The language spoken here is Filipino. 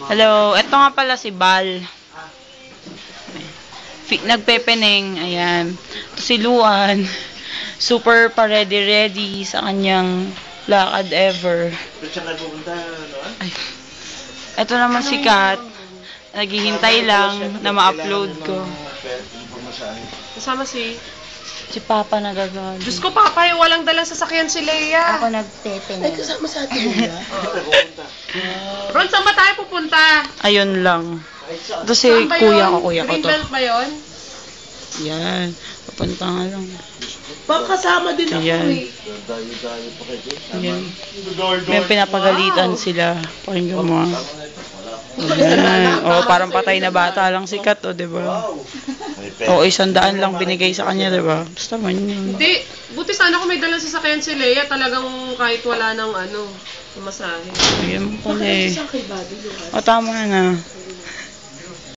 Hello, eto nga pala si Bal. Nagpepeneng, ayan. Ito si Luan. Super pa-ready-ready sa kanyang lakad ever. Ay. Ito naman si Kat. Naghihintay lang na ma-upload ko. Kasama si Papa nagagawa. Diyos ko, Papa, walang dalang sasakyan si Leia. Ako nagpepeneng. Ay, kasama sa atin nila. Ron, saan ba tayo pupunta? Ayun lang. Ito si Saan ba kuya yun? ko to. Greenbelt ba yun? Yan. Papunta nga lang. Kasama din ako Ayan. Ayan. May pinapagalitan sila. Pakinggan mo. Ayan. O, parang patay na bata lang si Kat, o, diba? O, 100 lang binigay sa kanya, diba? Basta man yun. Hindi. Buti sana kung may dalang sasakyan si Leia, talagang kahit wala ng masahe. Ayan mo pala eh. O, tama na.